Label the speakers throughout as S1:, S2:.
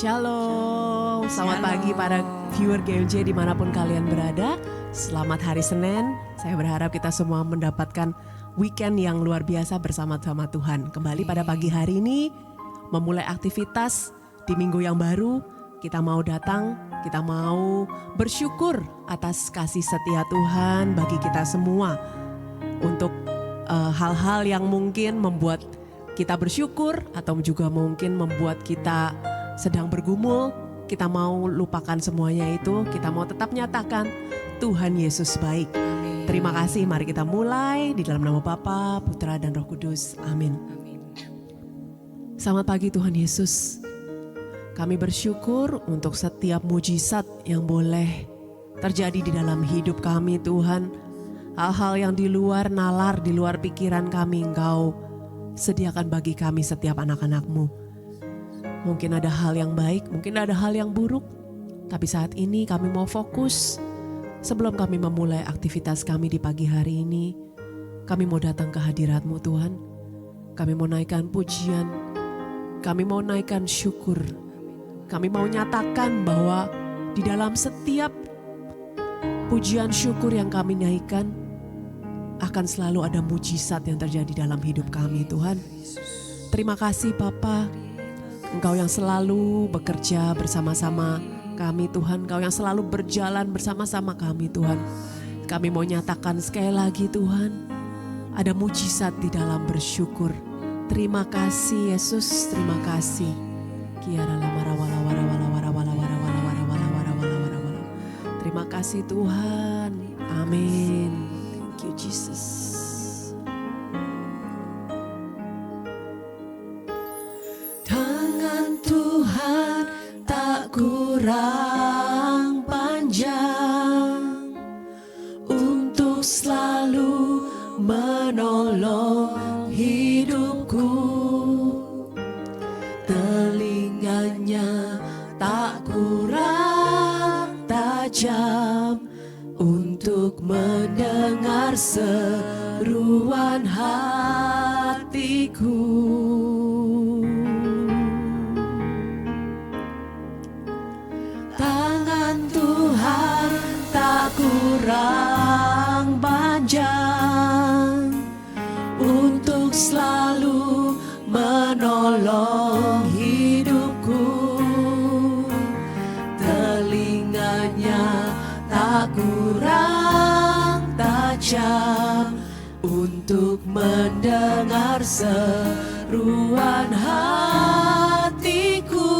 S1: Shalom, selamat pagi para viewer GMJ dimanapun kalian berada. Selamat hari Senin, saya berharap kita semua mendapatkan weekend yang luar biasa bersama-sama Tuhan. Kembali pada pagi hari ini, memulai aktivitas di minggu yang baru. Kita mau datang, kita mau bersyukur atas kasih setia Tuhan bagi kita semua. Untuk hal-hal yang mungkin membuat kita bersyukur atau juga mungkin membuat kita sedang bergumul, kita mau lupakan semuanya itu, kita mau tetap nyatakan Tuhan Yesus baik. Amin. Terima kasih, mari kita mulai di dalam nama Bapa, Putra dan Roh Kudus. Amin. Selamat pagi Tuhan Yesus. Kami bersyukur untuk setiap mujizat yang boleh terjadi di dalam hidup kami Tuhan. Hal-hal yang di luar nalar, di luar pikiran kami Engkau sediakan bagi kami setiap anak-anak-Mu. Mungkin ada hal yang baik, mungkin ada hal yang buruk. Tapi saat ini kami mau fokus. Sebelum kami memulai aktivitas kami di pagi hari ini, kami mau datang ke hadirat-Mu Tuhan. Kami mau naikkan pujian, kami mau naikkan syukur. Kami mau nyatakan bahwa di dalam setiap pujian syukur yang kami naikkan, akan selalu ada mujizat yang terjadi dalam hidup kami Tuhan. Terima kasih Bapa. Engkau yang selalu bekerja bersama-sama kami Tuhan. Engkau yang selalu berjalan bersama-sama kami Tuhan. Kami mau nyatakan sekali lagi Tuhan, ada mujizat di dalam bersyukur. Terima kasih Yesus, terima kasih. Terima kasih Tuhan. Amin. Thank you Jesus. Kurang panjang untuk selalu menolong hidupku. Telinganya tak kurang tajam untuk mendengar seruan hatiku. Kurang panjang untuk selalu menolong hidupku. Telinganya tak kurang tajam untuk mendengar seruan hatiku.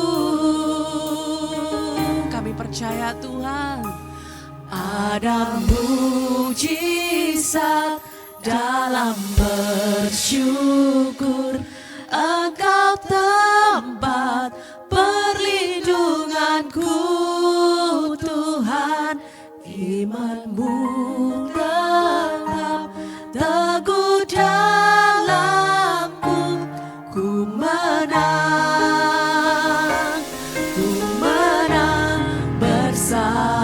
S1: Kami percaya Tuhan, ada mujizat dalam bersyukur. Engkau tempat perlindunganku Tuhan. Imanmu tetap teguh dalamku. Ku menang bersama.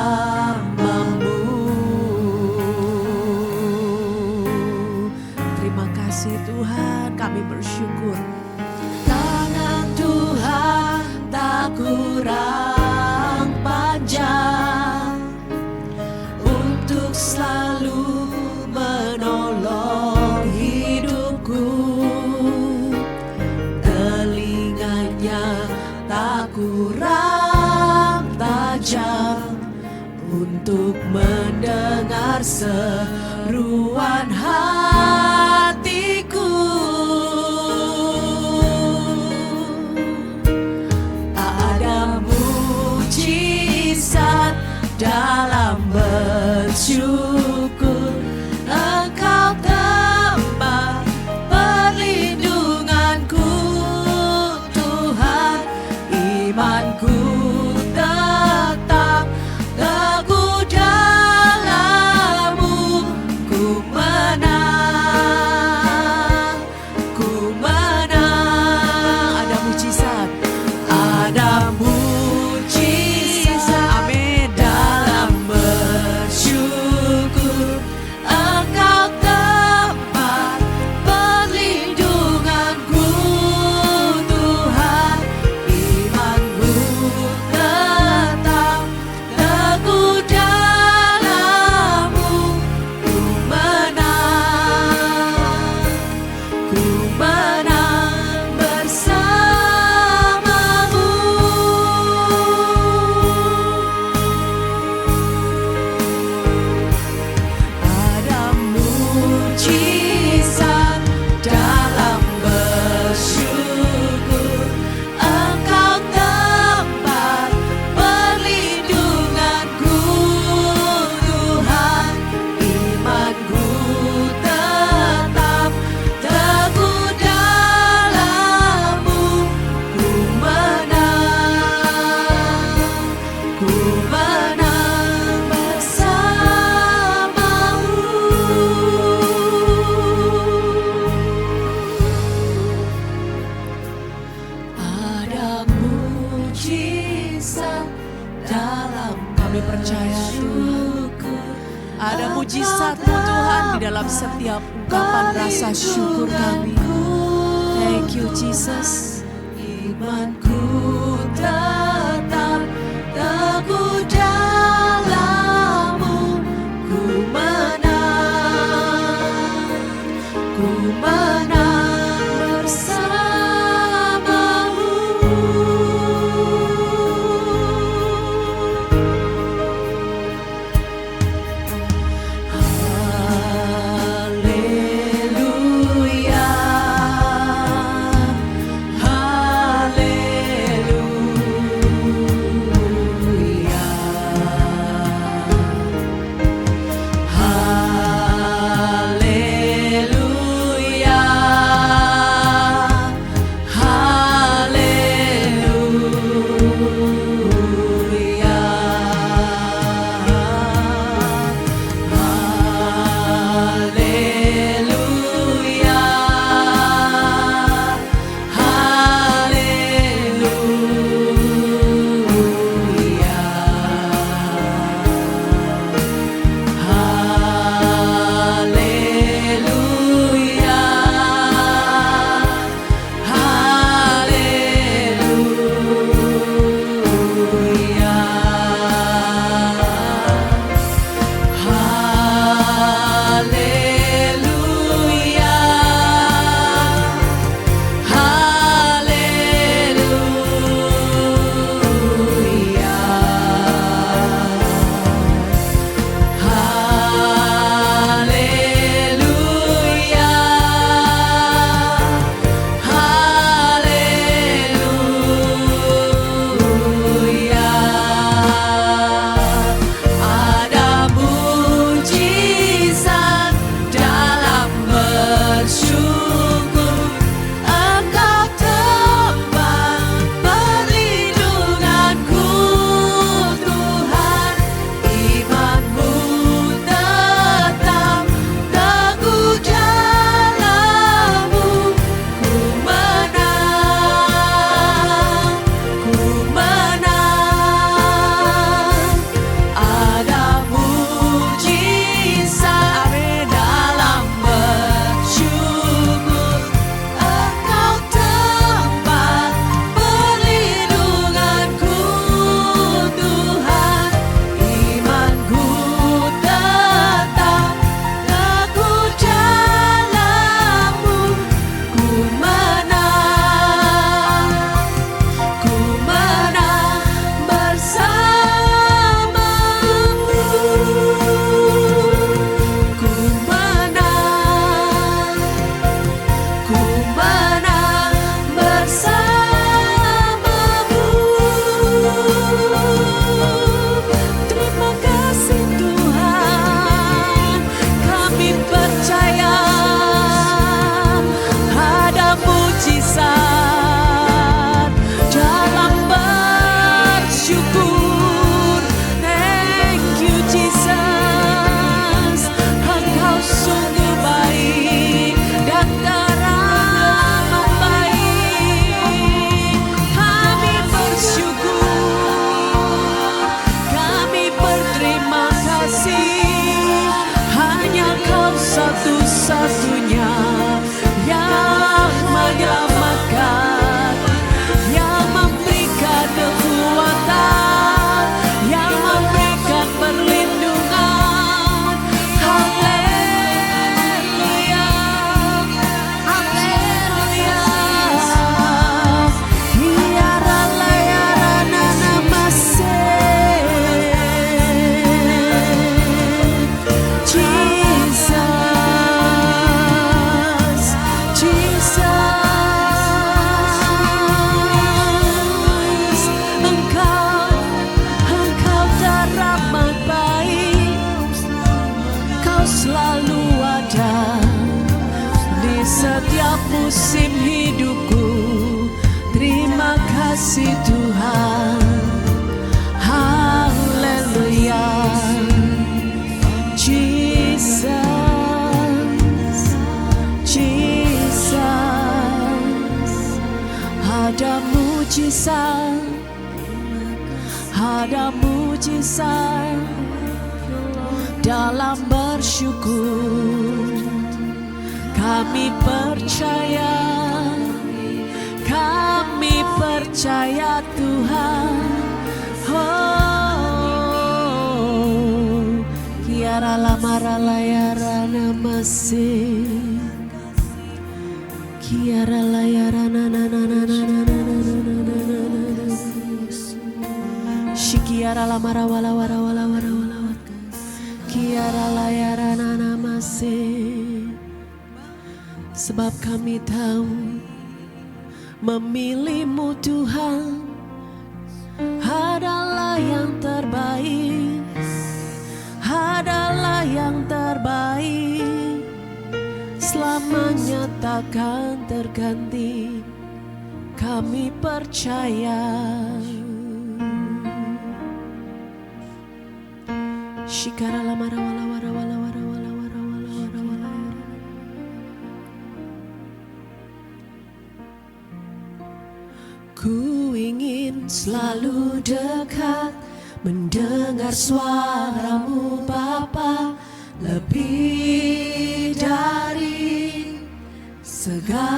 S1: Tuhan, kami bersyukur. Tangan Tuhan tak kurang panjang untuk selalu menolong hidupku. Telinganya tak kurang tajam untuk mendengar seruan hatiku. Ada mujizat dalam bersyukur. Engkau tempat perlindunganku Tuhan. Imanku tetap teguh dalam-Mu. Ku menang setiap ungkapan rasa syukur kami. Thank you Jesus.
S2: Imanku tetap teguh dalam-Mu, ku menang bersama-Mu. Haleluya, musim hidupku. Terima kasih Tuhan. Haleluya. Jesus, Jesus. Ada mujizat, ada mujizat dalam bersyukur. Kami percaya Tuhan. Oh, Kiara lamara layara namase, Kiara layara na na na na na na na na na na na, Shikiara lamara wala wala wala wala wala, Kiara layara na namase. Sebab kami tahu memilihmu Tuhan adalah yang terbaik, adalah yang terbaik, selamanya takkan terganti. Kami percaya. Shikara lamara wala wala wala wala wala wala wala wala wala. Ku ingin selalu dekat, mendengar suaramu Bapa, lebih dari segalanya.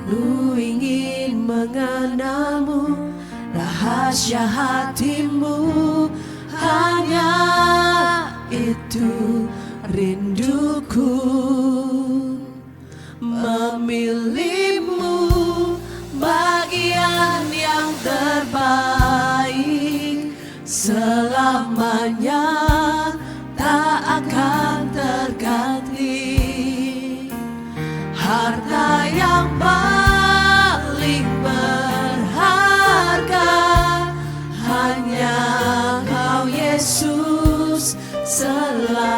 S2: Ku ingin mengenalmu, rahasia hatimu, hanya itu rinduku. Memilihmu bagian yang terbaik, selamanya tak akan terganti. Harta yang paling berharga hanya Kau Yesus selamanya.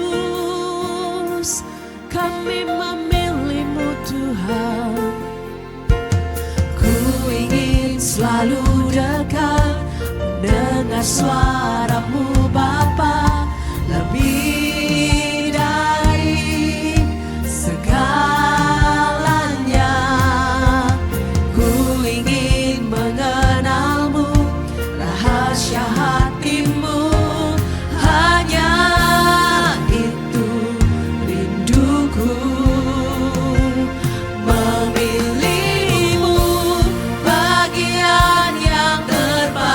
S2: Yesus, kami memilihmu Tuhan. Ku ingin selalu dekat, mendengar suaramu Bapa, lebih dari segalanya. Ku ingin mengenalmu, rahasia hatimu, hanya itu rinduku. Memilihmu bagian yang terbaik,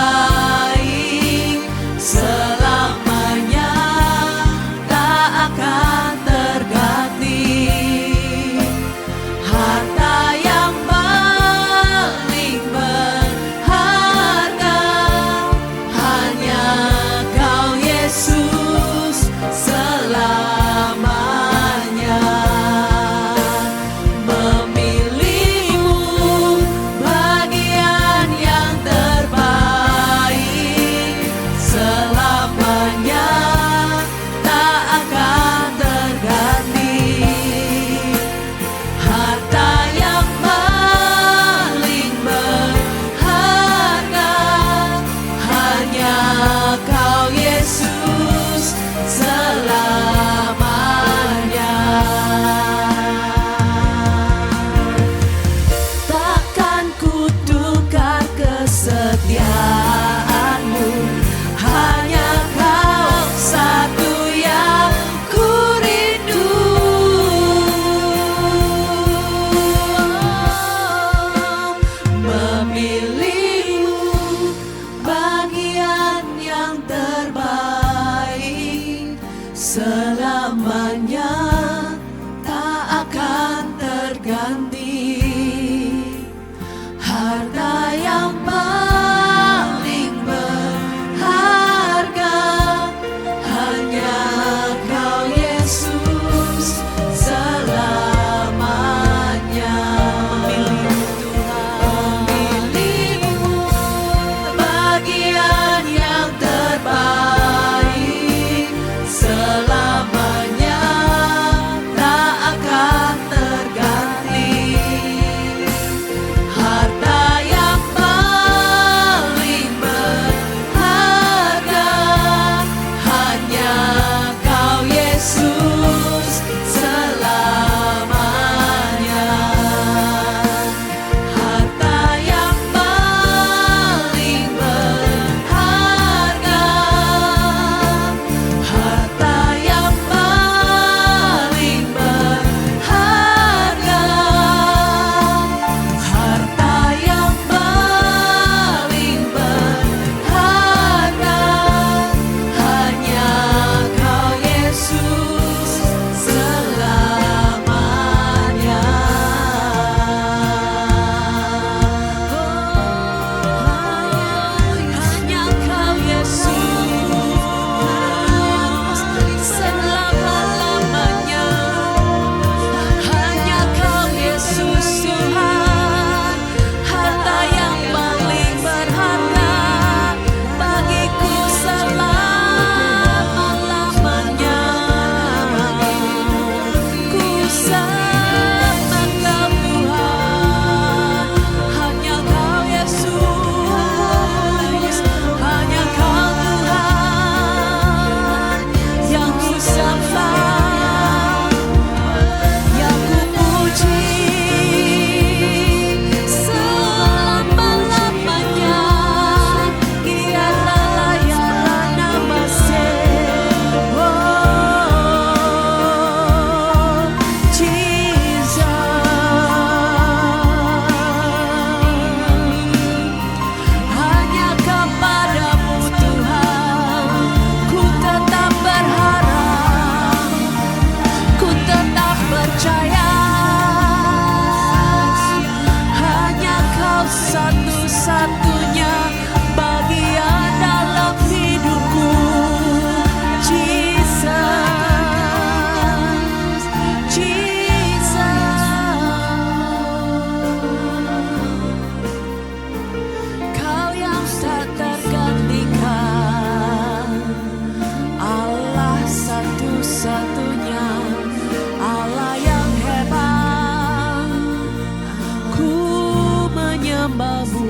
S1: hamba-Mu.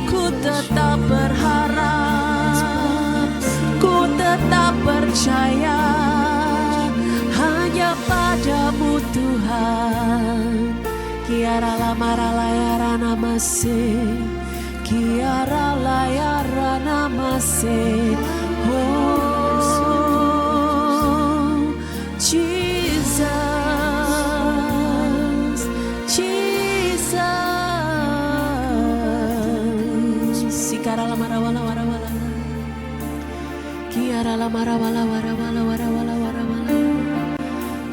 S1: Ku tetap berharap, ku tetap percaya hanya pada-Mu Tuhan. Kiara lamara layara namase, kiara layara namase. Oh Jesus, Jesus. Sikara lamara wala wara wala, kiara lamara wala wara wala wara wala wara wala,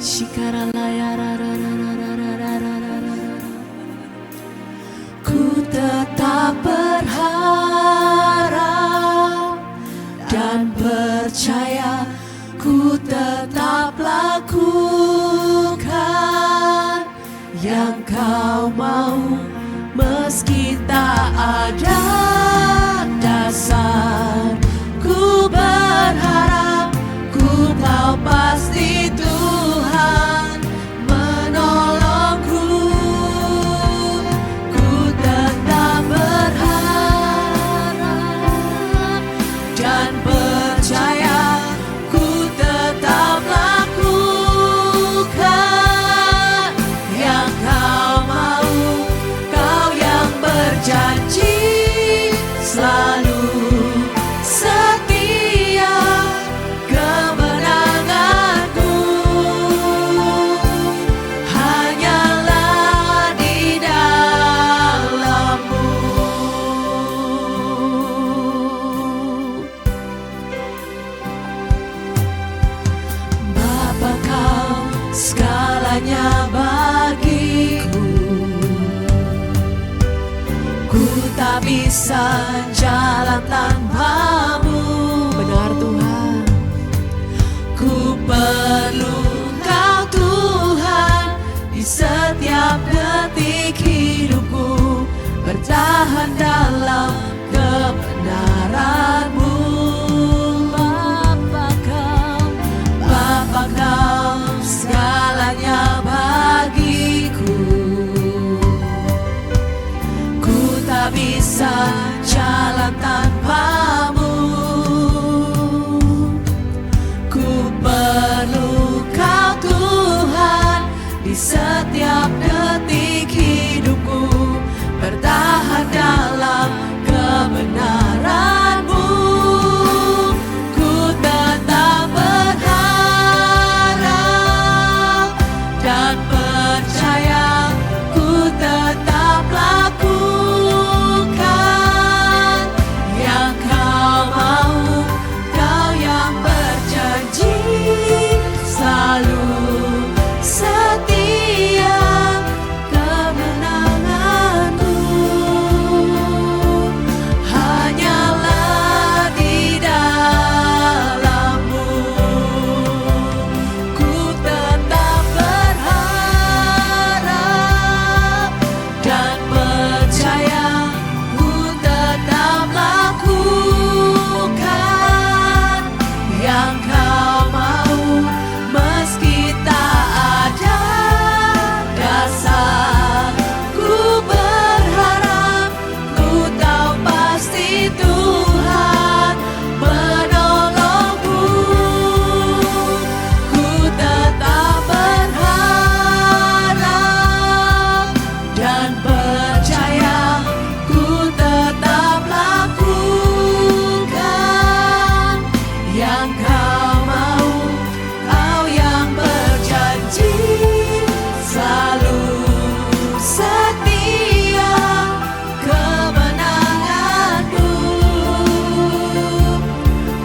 S1: sikara layara ra ra ra ra ra ra ra ra. Ku tetap berharap dan percaya, ku tetap lakukan yang Kau mau, meski tak ada dasar. Ku berharap, ku tahu pasti Tuhan menolongku. Ku tetap berharap dan percaya, ku tetap lakukan yang Kau mau. Kau yang berjanji selalu setia, kemenanganku hanyalah di dalam-Mu. Bapa, Kau segalanya bagiku. Ku tak bisa jalan tanpa-Mu. Benar Tuhan. Ku perlu Kau Tuhan di setiap detik hidupku, bertahan dalam kebenaran-Mu. Bapa, Kau segalanya bagiku. Ku tak bisa jalan tanpa-Mu. Ku perlu Kau Tuhan di setiap detik hidupku, bertahan dalam kebenaran-Mu. Ku tetap berharap dan percaya, ku tetap lakukan yang Kau mau. Kau yang berjanji selalu setia, kemenanganku hanyalah di dalam-Mu. Ku tetap berharap dan percaya, ku tetap lakukan yang Kau mau, meski tak ada dasar. Ku berharap, ku tahu pasti Tuhan menolongku. Ku tetap berharap dan percaya, ku tetap lakukan yang Kau mau. Kau yang berjanji selalu setia, kemenanganku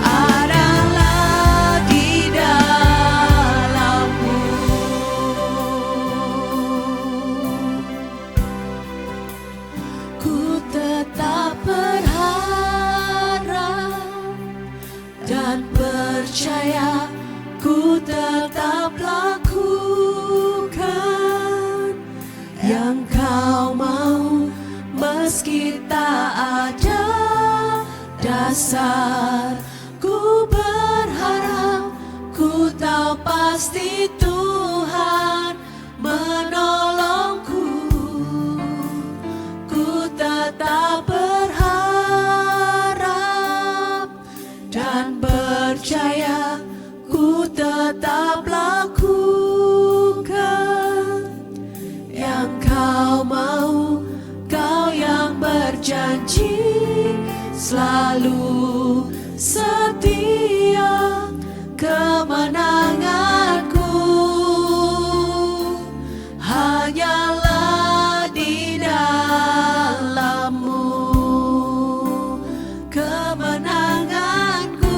S1: adalah di dalam-Mu. Ku tetap berharap dan percaya, ku tetap lakukan yang Kau mau, meski tak ada dasar. Ku berharap, ku tahu pasti Tuhan menolongku. Ku
S2: selalu setia, kemenanganku hanyalah di dalam-Mu. Kemenanganku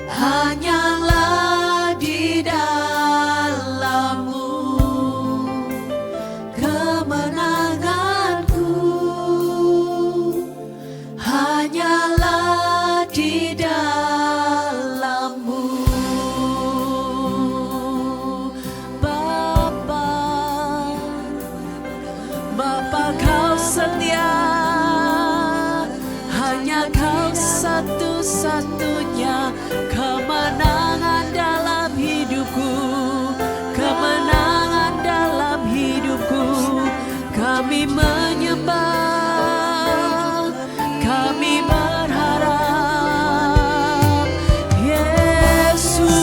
S2: hanyalah di dalam-Mu. Kemenanganku hanyalah di dalam-Mu. Bapa, Bapa Kau setia, hanya Kau satu-satunya kemenangan dalam hidupku, kemenangan dalam hidupku. Kami menyembah, kami berharap, Yesus,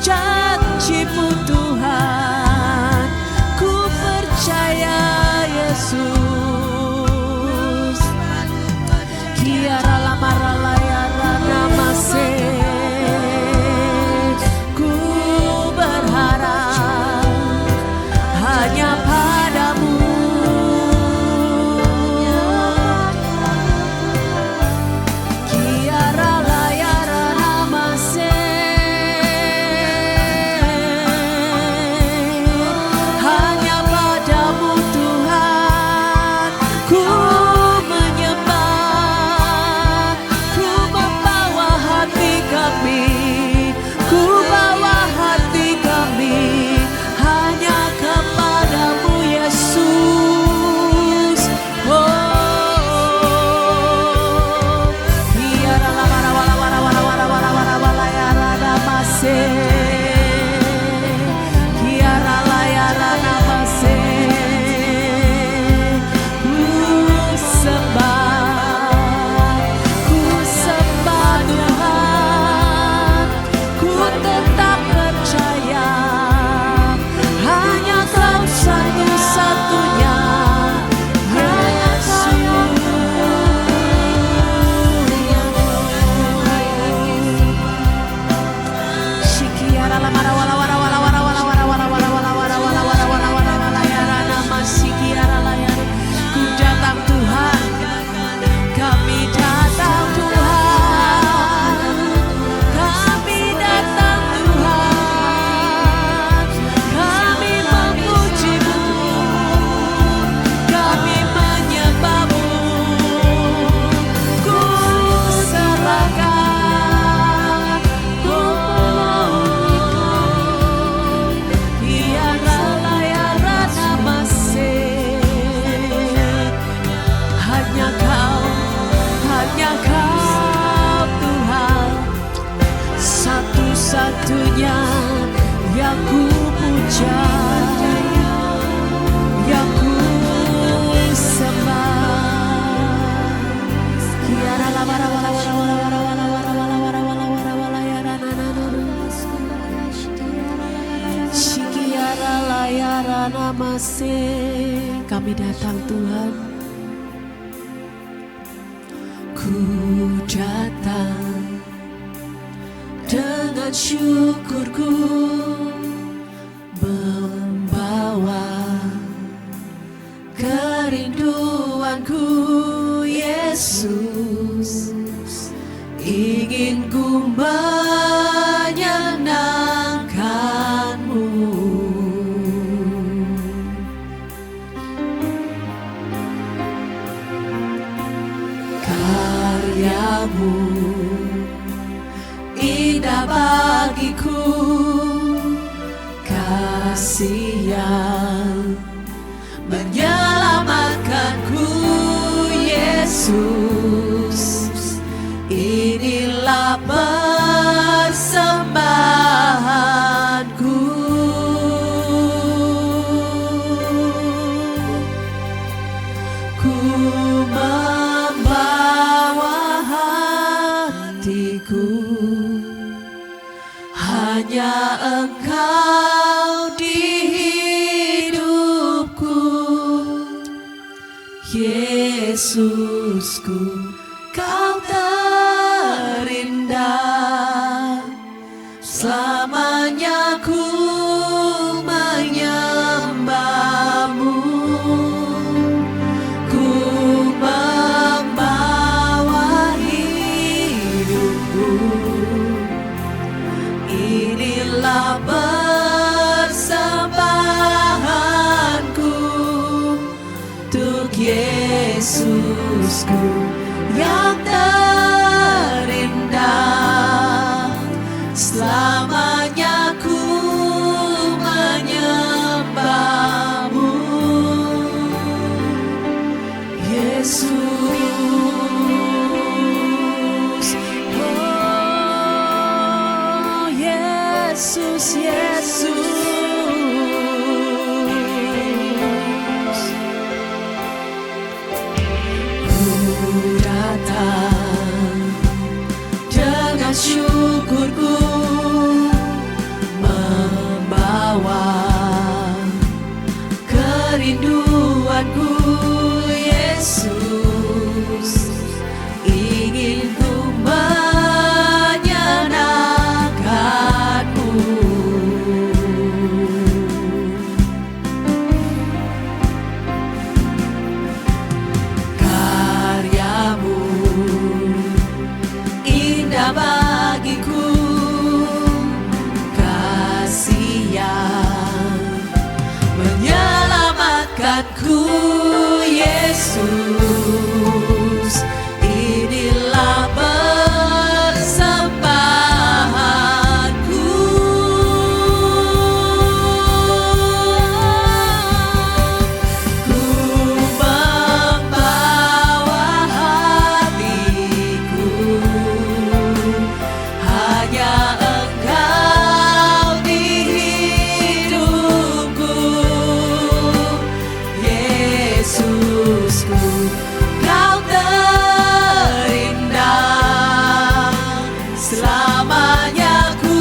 S2: janji-Mu Tuhan, ku percaya Yesus. Kiara lamara layara namase, ku berharap hanya padamu. Kiara layara namase, hanya padamu Tuhan ku menyembah, ku membawa hati kami, ku bawa hati kami hanya kepadamu Yesus. Oh, biarlah wara wara wara wara wara wara wara wara ya rada mase, biarlah layara namase, ku sembah Tuhan, ku tetap percaya hanya Kau satu-satunya Yesus. Shikiara lamara wala wala wala wala wala wala wala wala wala wala wala wala wala wala wala yara nama shikiara layar. Ku datang Tuhan, kami datang Tuhan, kami datang Tuhan, kami memuji-Mu, kami menyembah-Mu, ku serahkan, biarlah layara namase, hanya Kau Tuhan, satu-satunya yang ku puja, yang ku sembah. Kiara lamara wala wala wala wala wala wala wala wala wala wala wala yara na na na na. Shikiara layara namase, kami datang Tuhan, ku datang dengan syukurku, membawa kerinduanku Yesus, ingin ku menyenangkan-Mu. Karya-Mu indah bagiku, kasih yang menyelamatkanku Yesus. Inilah persembahanku, ku membawa hatiku, hanya Engkau di hidupku Yesusku, Kau terindah. Selamanya ku menyembahmu, ku membawa hidupku. Inilah persembahanku untuk Yesusku yang terindah. Selamanya ku menyembahmu, Yesus. Oh Yesus, Yesus. Ku datang dengan syukurku, membawa kerinduanku, Yesus. Ingin ku menyenangkanmu. Karyamu indah bagiku, kasih yang menyelamatkanku, Yesus. Inilah persembahanku, ku membawa hatiku. Hanya Engkau di hidupku, Yesusku, Kau terindah. Selamanya ku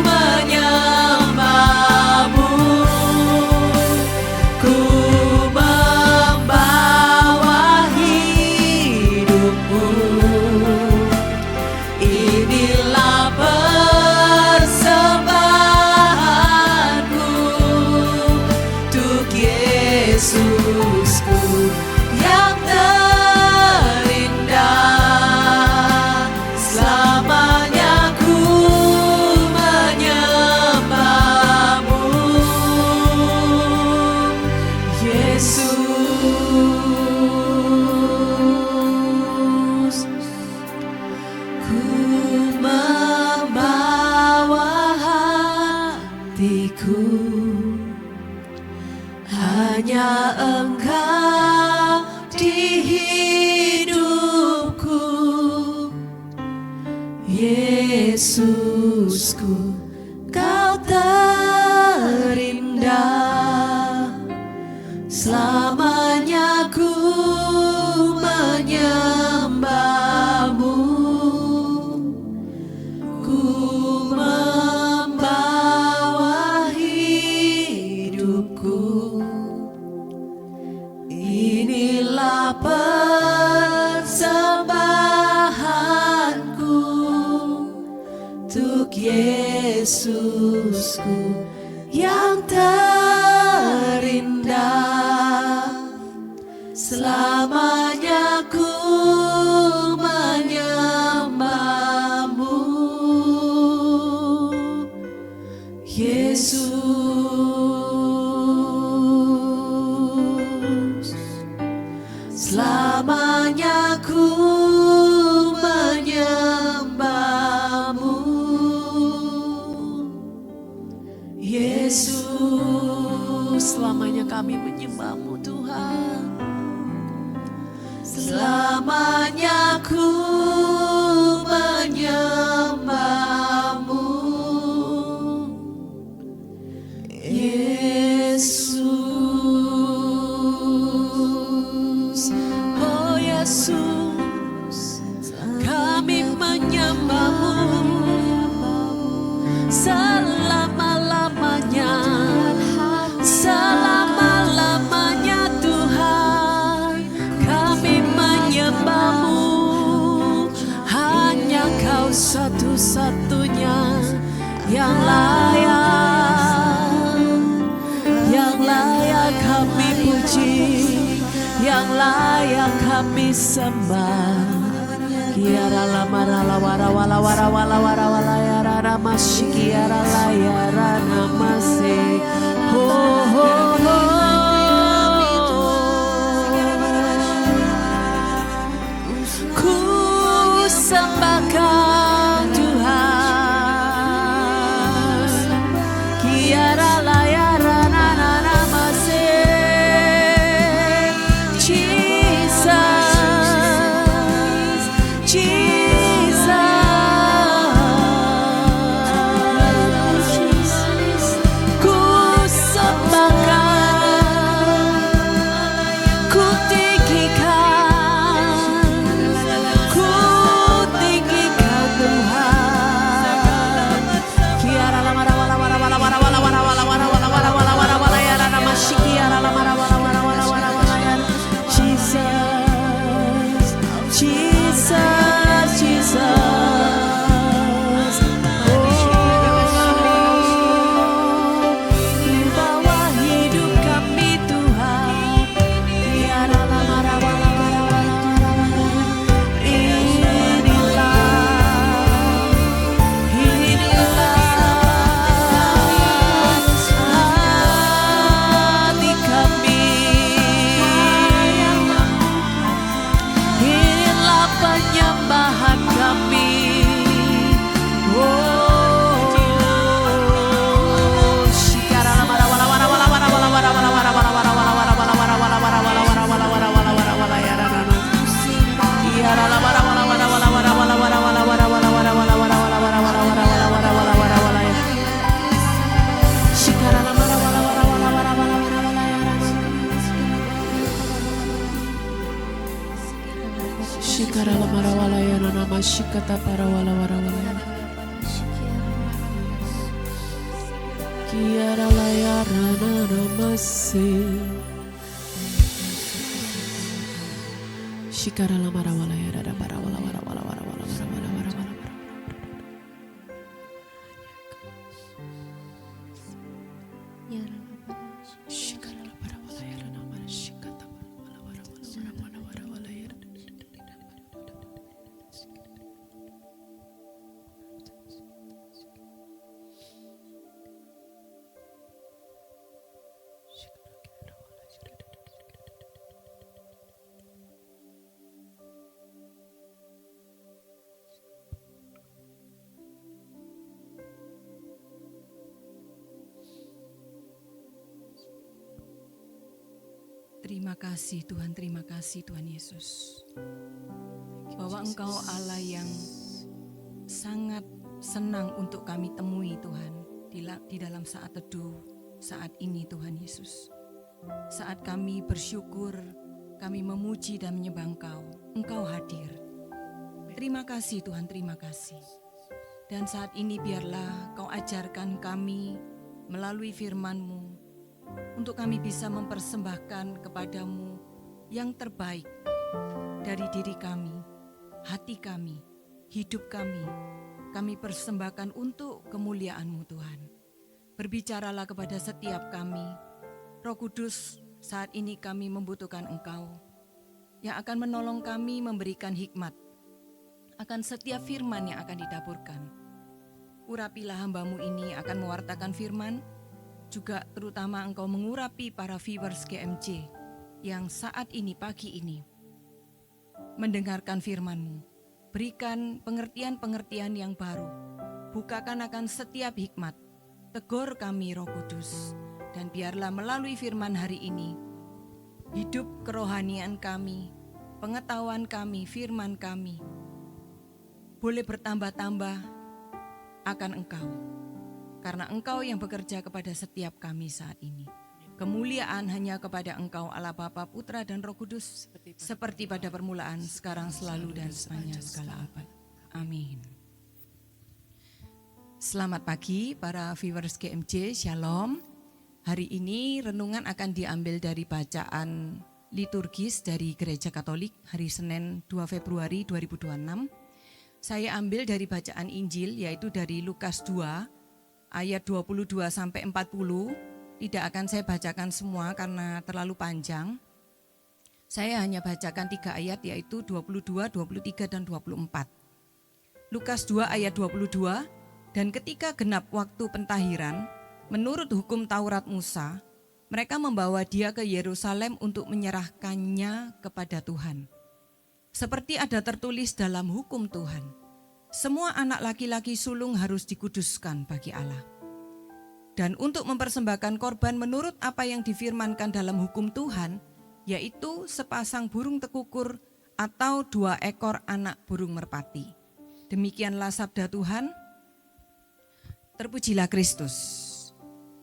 S2: menyembahmu, ku membawa hidupku. Inilah persembahanku untuk Yesusku yang terindah. Selamanya ku menyembahmu, Yesus. Ku membawa hatiku. Hanya Engkau di hidupku, Yesusku, Kau terindah. Selamanya ku menyembahmu, ku membawa hidupku. Inilah persembahanku untuk Yesusku yang terindah. Selamanya ku menyembahmu, Yesus. Selamanya ku menyembahmu, Yesus. Selamanya kami menyembahmu, Tuhan. Selamanya ku menyembahmu, Yesus. Oh Yesus, kami menyembahmu selama-lamanya, selama-lamanya Tuhan. layak kami puji, yang layak kami sembah. Kiara la mara la wara wala wara wala wara wala yara ramasi kiara la yara namase. Ho ho ho. Ku sembahkan Tuhan. Kiara la yara namase. Shikata para wala wara wala. Kiara la yara namase. Shikara la mara wala yara para wala wara wala wara wala wara wala wara wala. Shikara la para wala yara namase. Shikata wala wara wala wara wara wala yara.
S3: Terima kasih Tuhan, terima kasih Tuhan Yesus. Bahwa Engkau Allah yang sangat senang untuk kami temui Tuhan di dalam saat teduh saat ini Tuhan Yesus. Saat kami bersyukur, kami memuji dan menyembah Engkau hadir. Terima kasih Tuhan, terima kasih. Dan saat ini biarlah Kau ajarkan kami melalui firman-Mu, untuk kami bisa mempersembahkan kepadamu yang terbaik dari diri kami, hati kami, hidup kami. Kami persembahkan untuk kemuliaan-Mu Tuhan. Berbicaralah kepada setiap kami. Roh Kudus, saat ini kami membutuhkan Engkau yang akan menolong kami memberikan hikmat akan setiap firman yang akan ditaburkan. Urapilah hamba-Mu ini akan mewartakan firman, juga terutama Engkau mengurapi para viewers GMC yang saat ini, pagi ini, mendengarkan firman-Mu. Berikan pengertian-pengertian yang baru. Bukakan akan setiap hikmat. Tegur kami Roh Kudus. Dan biarlah melalui firman hari ini, hidup kerohanian kami, pengetahuan kami, firman kami, boleh bertambah-tambah akan Engkau. Karena Engkau yang bekerja kepada setiap kami saat ini. Kemuliaan hanya kepada Engkau Allah Bapa, Putra dan Roh Kudus, seperti pada permulaan, sekarang, selalu dan sepanjang segala abad. Amin. Selamat pagi para viewers GMJ, Shalom. Hari ini renungan akan diambil dari bacaan liturgis dari Gereja Katolik hari Senin 2 Februari 2026. Saya ambil dari bacaan Injil yaitu dari Lukas 2 ayat 22 sampai 40. Tidak akan saya bacakan semua karena terlalu panjang. Saya hanya bacakan 3 ayat, yaitu 22, 23, dan 24. Lukas 2 ayat 22, dan ketika genap waktu pentahiran, menurut hukum Taurat Musa, mereka membawa dia ke Yerusalem untuk menyerahkannya kepada Tuhan. Seperti ada tertulis dalam hukum Tuhan, semua anak laki-laki sulung harus dikuduskan bagi Allah. Dan untuk mempersembahkan korban menurut apa yang difirmankan dalam hukum Tuhan, yaitu sepasang burung tekukur atau 2 ekor anak burung merpati. Demikianlah sabda Tuhan. Terpujilah Kristus.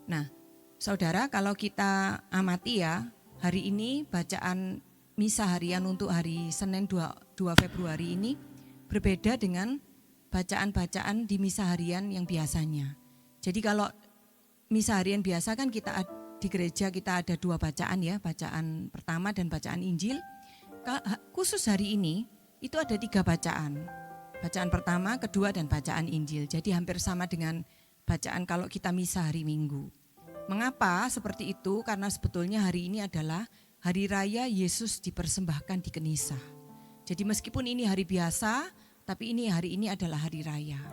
S3: Nah, saudara, kalau kita amati ya, hari ini bacaan misa harian untuk hari Senin 2 Februari ini berbeda dengan bacaan-bacaan di misa harian yang biasanya. Jadi kalau misa harian biasa kan di gereja kita ada 2 bacaan ya, bacaan pertama dan bacaan Injil. Khusus hari ini itu ada 3 bacaan. Bacaan pertama, kedua, dan bacaan Injil. Jadi hampir sama dengan bacaan kalau kita misa hari Minggu. Mengapa seperti itu? Karena sebetulnya hari ini adalah hari raya Yesus dipersembahkan di Kenisa. Jadi meskipun ini hari biasa, tapi hari ini adalah hari raya.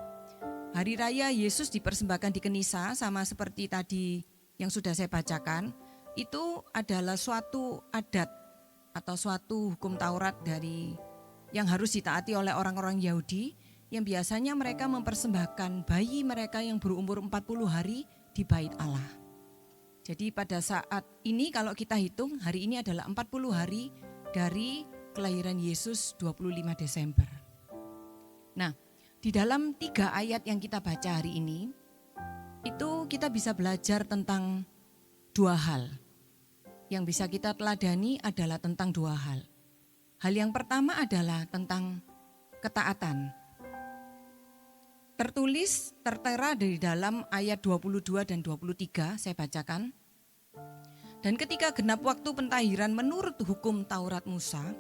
S3: Hari raya Yesus dipersembahkan di Kenisa sama seperti tadi yang sudah saya bacakan, itu adalah suatu adat atau suatu hukum Taurat yang harus ditaati oleh orang-orang Yahudi, yang biasanya mereka mempersembahkan bayi mereka yang berumur 40 hari di bait Allah. Jadi pada saat ini kalau kita hitung, hari ini adalah 40 hari dari kelahiran Yesus 25 Desember. Nah, di dalam 3 ayat yang kita baca hari ini, itu kita bisa belajar tentang 2 hal. Yang bisa kita teladani adalah tentang 2 hal. Hal yang pertama adalah tentang ketaatan. Tertera di dalam ayat 22 dan 23, saya bacakan. Dan ketika genap waktu pentahiran menurut hukum Taurat Musa,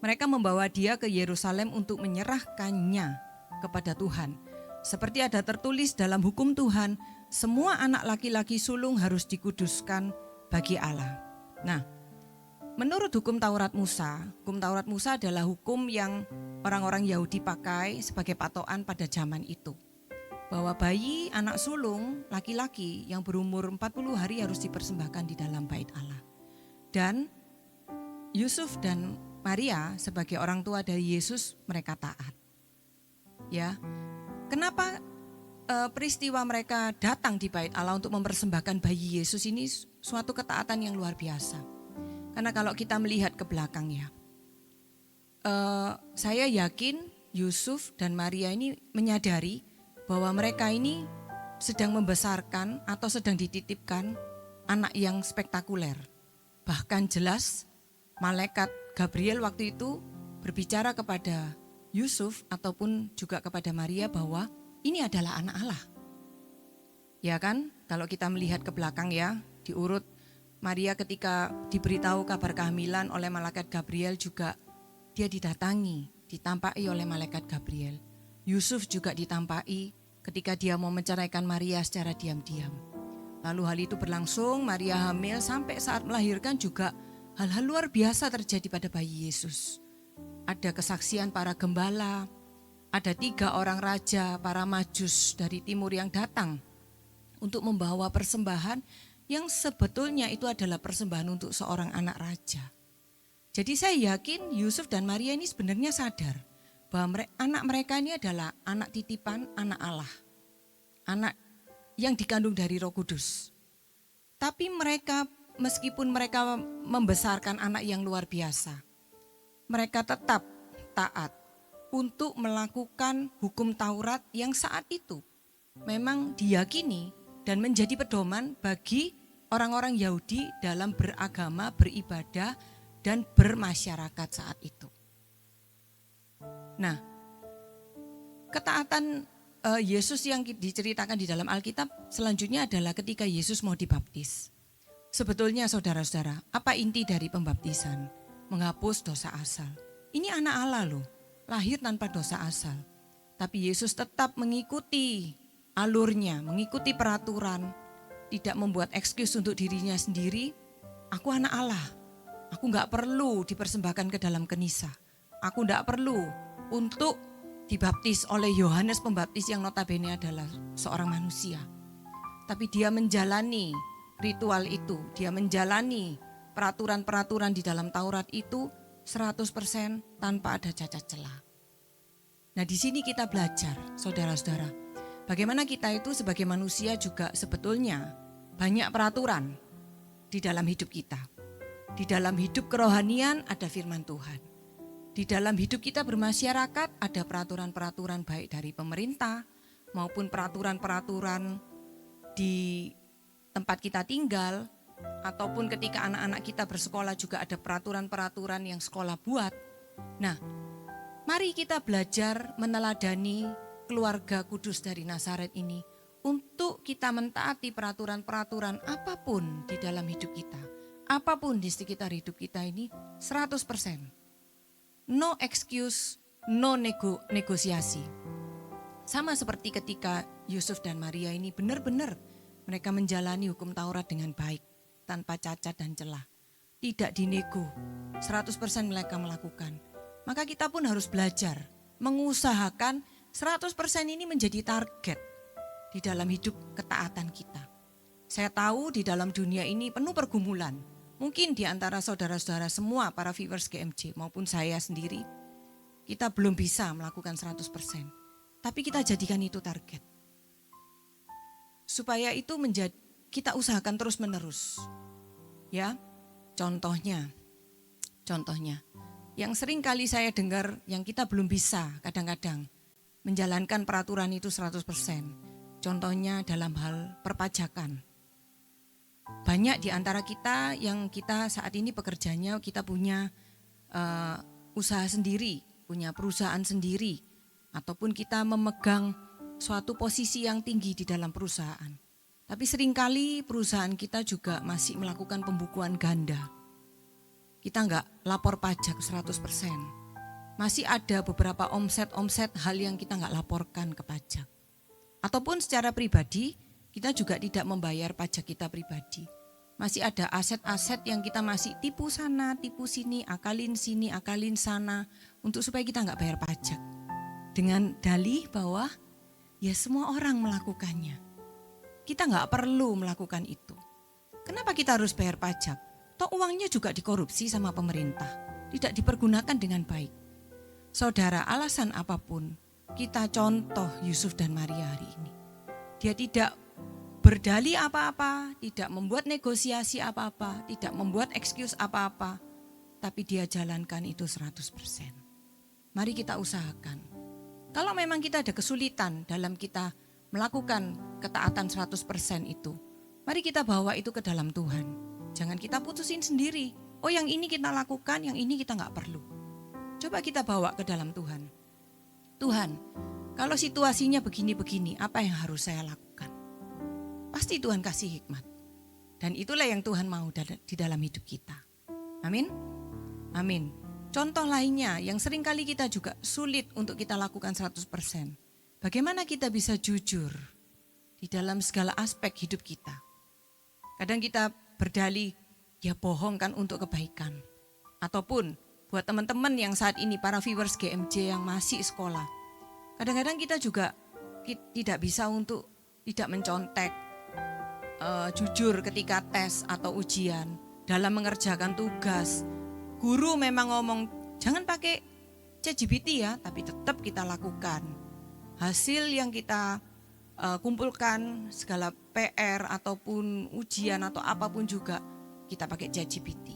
S3: mereka membawa dia ke Yerusalem untuk menyerahkannya kepada Tuhan. Seperti ada tertulis dalam hukum Tuhan, semua anak laki-laki sulung harus dikuduskan bagi Allah. Nah, menurut hukum Taurat Musa adalah hukum yang orang-orang Yahudi pakai sebagai patokan pada zaman itu. Bahwa bayi anak sulung laki-laki yang berumur 40 hari harus dipersembahkan di dalam bait Allah. Dan Yusuf dan Maria sebagai orang tua dari Yesus, mereka taat. Ya, kenapa peristiwa mereka datang di bait Allah untuk mempersembahkan bayi Yesus ini suatu ketaatan yang luar biasa. Karena kalau kita melihat ke belakang ya, saya yakin Yusuf dan Maria ini menyadari bahwa mereka ini sedang membesarkan atau sedang dititipkan anak yang spektakuler. Bahkan jelas malaikat Gabriel waktu itu berbicara kepada Yusuf ataupun juga kepada Maria bahwa ini adalah anak Allah. Ya kan, kalau kita melihat ke belakang ya, diurut Maria ketika diberitahu kabar kehamilan oleh malaikat Gabriel juga dia ditampaki oleh malaikat Gabriel. Yusuf juga ditampaki ketika dia mau menceraikan Maria secara diam-diam. Lalu hal itu berlangsung, Maria hamil sampai saat melahirkan juga hal-hal luar biasa terjadi pada bayi Yesus. Ada kesaksian para gembala, ada 3 orang raja, para majus dari timur yang datang untuk membawa persembahan yang sebetulnya itu adalah persembahan untuk seorang anak raja. Jadi saya yakin Yusuf dan Maria ini sebenarnya sadar bahwa anak mereka ini adalah anak titipan, anak Allah. Anak yang dikandung dari Roh Kudus. Tapi mereka, meskipun mereka membesarkan anak yang luar biasa, mereka tetap taat untuk melakukan hukum Taurat yang saat itu memang diyakini dan menjadi pedoman bagi orang-orang Yahudi dalam beragama, beribadah, dan bermasyarakat saat itu. Nah, ketaatan Yesus yang diceritakan di dalam Alkitab selanjutnya adalah ketika Yesus mau dibaptis. Sebetulnya saudara-saudara, apa inti dari pembaptisan? Menghapus dosa asal. Ini anak Allah loh, lahir tanpa dosa asal. Tapi Yesus tetap mengikuti alurnya, mengikuti peraturan, tidak membuat excuse untuk dirinya sendiri. Aku anak Allah, aku gak perlu dipersembahkan ke dalam kenisa. Aku gak perlu untuk dibaptis oleh Yohanes Pembaptis yang notabene adalah seorang manusia. Tapi dia menjalani ritual itu, dia menjalani peraturan-peraturan di dalam Taurat itu 100% tanpa ada cacat celah. Nah, di sini kita belajar, saudara-saudara, bagaimana kita itu sebagai manusia juga sebetulnya banyak peraturan di dalam hidup kita. Di dalam hidup kerohanian ada firman Tuhan. Di dalam hidup kita bermasyarakat ada peraturan-peraturan baik dari pemerintah maupun peraturan-peraturan di tempat kita tinggal, ataupun ketika anak-anak kita bersekolah juga ada peraturan-peraturan yang sekolah buat. Nah, mari kita belajar meneladani keluarga kudus dari Nazaret ini untuk kita mentaati peraturan-peraturan apapun di dalam hidup kita. Apapun di sekitar hidup kita ini 100%. No excuse, no negosiasi. Sama seperti ketika Yusuf dan Maria ini benar-benar mereka menjalani hukum Taurat dengan baik, tanpa cacat dan celah. Tidak dinego, 100% mereka melakukan. Maka kita pun harus belajar, mengusahakan 100% ini menjadi target di dalam hidup ketaatan kita. Saya tahu di dalam dunia ini penuh pergumulan. Mungkin di antara saudara-saudara semua para viewers GMJ maupun saya sendiri, kita belum bisa melakukan 100%. Tapi kita jadikan itu target. Supaya itu kita usahakan terus menerus. Ya, contohnya, yang sering kali saya dengar yang kita belum bisa kadang-kadang menjalankan peraturan itu 100%. Contohnya dalam hal perpajakan. Banyak di antara kita yang kita saat ini pekerjaannya kita punya usaha sendiri, punya perusahaan sendiri, ataupun kita memegang suatu posisi yang tinggi di dalam perusahaan. Tapi seringkali perusahaan kita juga masih melakukan pembukuan ganda. Kita enggak lapor pajak 100%. Masih ada beberapa omset hal yang kita enggak laporkan ke pajak. Ataupun secara pribadi, kita juga tidak membayar pajak kita pribadi. Masih ada aset-aset yang kita masih tipu sana, tipu sini, akalin sana, untuk supaya kita enggak bayar pajak. Dengan dalih bahwa ya semua orang melakukannya. Kita enggak perlu melakukan itu. Kenapa kita harus bayar pajak? Toh uangnya juga dikorupsi sama pemerintah, tidak dipergunakan dengan baik. Saudara, alasan apapun, kita contoh Yusuf dan Maria hari ini. Dia tidak berdalih apa-apa, tidak membuat negosiasi apa-apa, tidak membuat excuse apa-apa, tapi dia jalankan itu 100%. Mari kita usahakan. Kalau memang kita ada kesulitan dalam kita melakukan ketaatan 100% itu, mari kita bawa itu ke dalam Tuhan. Jangan kita putusin sendiri. Oh, yang ini kita lakukan, yang ini kita gak perlu. Coba kita bawa ke dalam Tuhan. Tuhan, kalau situasinya begini-begini, apa yang harus saya lakukan? Pasti Tuhan kasih hikmat. Dan itulah yang Tuhan mau di dalam hidup kita. Amin. Amin. Contoh lainnya yang seringkali kita juga sulit untuk kita lakukan 100%. Bagaimana kita bisa jujur di dalam segala aspek hidup kita. Kadang kita berdalih, ya bohong kan untuk kebaikan. Ataupun buat teman-teman yang saat ini para viewers GMJ yang masih sekolah. Kadang-kadang kita juga tidak bisa untuk tidak mencontek, jujur ketika tes atau ujian, dalam mengerjakan tugas. Guru memang ngomong jangan pakai ChatGPT ya, tapi tetap kita lakukan. Hasil yang kita kumpulkan, segala PR ataupun ujian atau apapun juga kita pakai ChatGPT.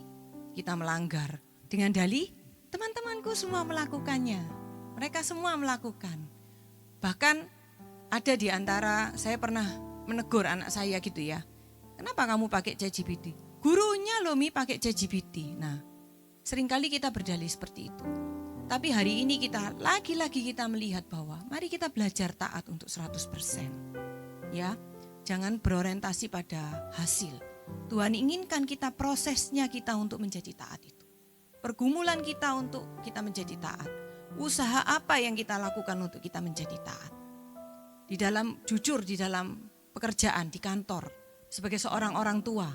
S3: Kita melanggar dengan dalih teman-temanku semua melakukannya. Mereka semua melakukan. Bahkan ada di antara saya pernah menegur anak saya gitu ya. Kenapa kamu pakai ChatGPT? Gurunya loh Mi pakai ChatGPT. Nah, seringkali kita berdalih seperti itu. Tapi hari ini kita lagi-lagi kita melihat bahwa mari kita belajar taat untuk 100%. Ya, jangan berorientasi pada hasil. Tuhan inginkan kita prosesnya kita untuk menjadi taat itu. Pergumulan kita untuk kita menjadi taat. Usaha apa yang kita lakukan untuk kita menjadi taat. di dalam jujur, di dalam pekerjaan, di kantor, sebagai seorang orang tua.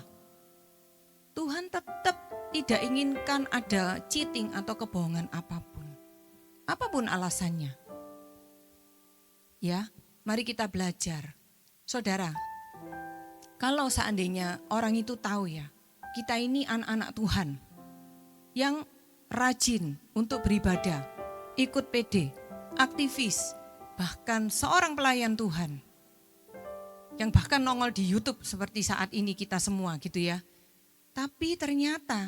S3: Tuhan tetap tidak inginkan ada cheating atau kebohongan apapun. Apapun alasannya. Ya, mari kita belajar. Saudara, kalau seandainya orang itu tahu ya, kita ini anak-anak Tuhan yang rajin untuk beribadah, ikut PD, aktivis, bahkan seorang pelayan Tuhan yang bahkan nongol di YouTube seperti saat ini kita semua gitu ya. Tapi ternyata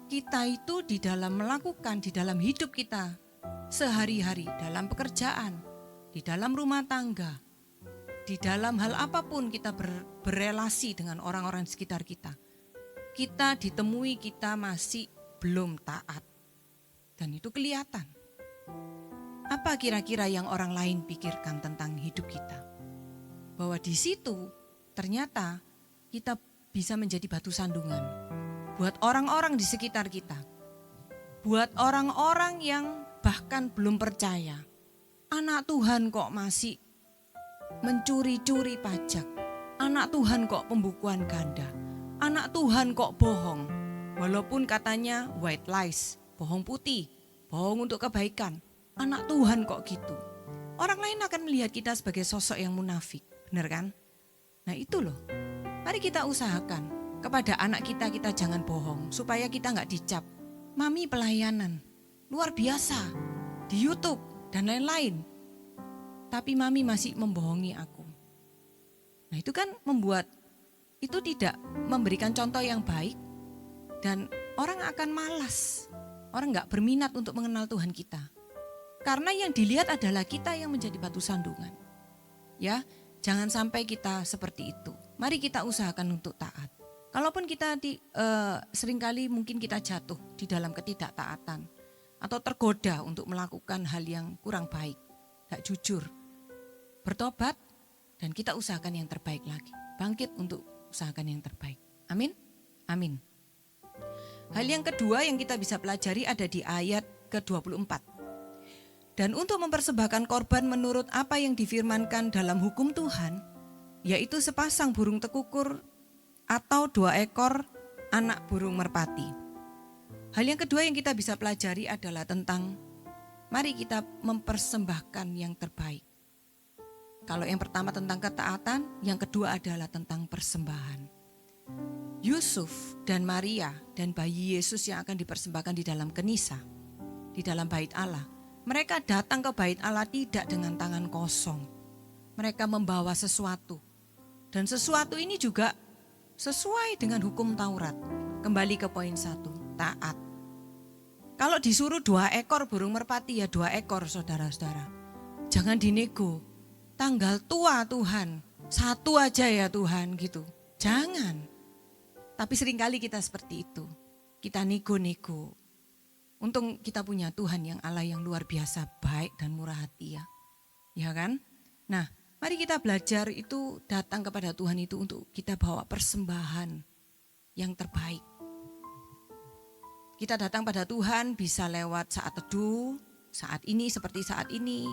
S3: kita itu di dalam melakukan, di dalam hidup kita sehari-hari, dalam pekerjaan, di dalam rumah tangga, di dalam hal apapun kita berelasi dengan orang-orang di sekitar kita. Kita ditemui kita masih belum taat. Dan itu kelihatan. Apa kira-kira yang orang lain pikirkan tentang hidup kita? Bahwa di situ ternyata kita bisa menjadi batu sandungan buat orang-orang di sekitar kita. Buat orang-orang yang bahkan belum percaya. Anak Tuhan kok masih mencuri-curi pajak. Anak Tuhan kok pembukuan ganda. Anak Tuhan kok bohong. Walaupun katanya white lies, bohong putih, bohong untuk kebaikan. Anak Tuhan kok gitu. Orang lain akan melihat kita sebagai sosok yang munafik, benar kan? Nah itu loh, mari kita usahakan kepada anak kita jangan bohong supaya kita gak dicap. Mami pelayanan, luar biasa, di YouTube dan lain-lain. Tapi mami masih membohongi aku. Nah itu kan membuat, itu tidak memberikan contoh yang baik. Dan orang akan malas, orang gak berminat untuk mengenal Tuhan kita. Karena yang dilihat adalah kita yang menjadi batu sandungan. Ya, jangan sampai kita seperti itu. Mari kita usahakan untuk taat. Kalaupun kita seringkali mungkin kita jatuh di dalam ketidaktaatan. Atau tergoda untuk melakukan hal yang kurang baik. Gak jujur. Bertobat dan kita usahakan yang terbaik lagi. Bangkit untuk usahakan yang terbaik. Amin? Amin. Hal yang kedua yang kita bisa pelajari ada di ayat ke-24. Dan untuk mempersembahkan korban menurut apa yang difirmankan dalam hukum Tuhan, yaitu sepasang burung tekukur atau 2 ekor anak burung merpati. Hal yang kedua yang kita bisa pelajari adalah tentang mari kita mempersembahkan yang terbaik. Kalau yang pertama tentang ketaatan, yang kedua adalah tentang persembahan. Yusuf dan Maria dan bayi Yesus yang akan dipersembahkan di dalam kenisa, di dalam bait Allah. Mereka datang ke bait Allah tidak dengan tangan kosong. Mereka membawa sesuatu. Dan sesuatu ini juga sesuai dengan hukum Taurat. Kembali ke poin 1, taat. Kalau disuruh 2 ekor burung merpati ya 2 ekor saudara-saudara. Jangan dinego. Tanggal tua Tuhan, 1 aja ya Tuhan gitu. Jangan. Tapi seringkali kita seperti itu. Kita nego-nego. Untung kita punya Tuhan yang Allah yang luar biasa baik dan murah hati ya. Ya kan? Nah, mari kita belajar itu datang kepada Tuhan itu untuk kita bawa persembahan yang terbaik. Kita datang pada Tuhan bisa lewat saat teduh, saat ini seperti saat ini.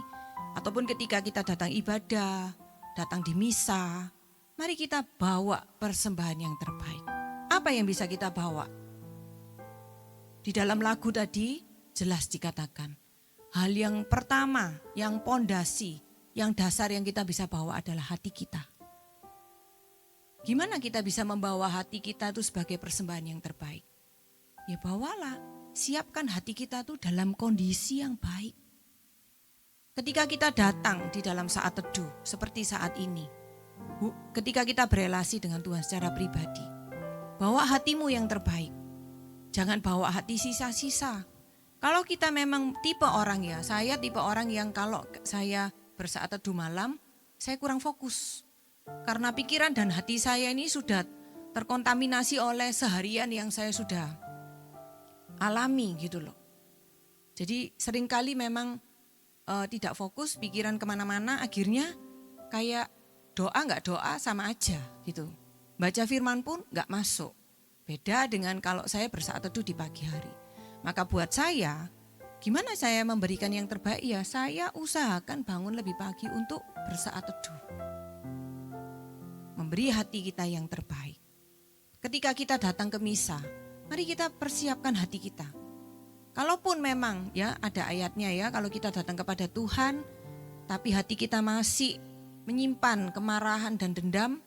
S3: Ataupun ketika kita datang ibadah, datang di misa. Mari kita bawa persembahan yang terbaik. Apa yang bisa kita bawa? Di dalam lagu tadi jelas dikatakan, hal yang pertama, yang pondasi, yang dasar yang kita bisa bawa adalah hati kita. Gimana kita bisa membawa hati kita itu sebagai persembahan yang terbaik? Ya bawalah, siapkan hati kita itu dalam kondisi yang baik. Ketika kita datang di dalam saat teduh seperti saat ini, ketika kita berelasi dengan Tuhan secara pribadi, bawa hatimu yang terbaik. Jangan bawa hati sisa-sisa. Kalau kita memang tipe orang ya, saya tipe orang yang kalau saya bersaat teduh malam, saya kurang fokus. Karena pikiran dan hati saya ini sudah terkontaminasi oleh seharian yang saya sudah alami gitu loh. Jadi seringkali memang tidak fokus, pikiran kemana-mana, akhirnya kayak doa nggak doa sama aja gitu. Baca firman pun nggak masuk. Beda dengan kalau saya bersaat teduh di pagi hari. Maka buat saya, Gimana saya memberikan yang terbaik? Ya saya usahakan bangun lebih pagi untuk bersaat teduh. Memberi hati kita yang terbaik. Ketika kita datang ke misa, mari kita persiapkan hati kita. Kalaupun memang ya ada ayatnya ya, kalau kita datang kepada Tuhan, tapi hati kita masih menyimpan kemarahan dan dendam,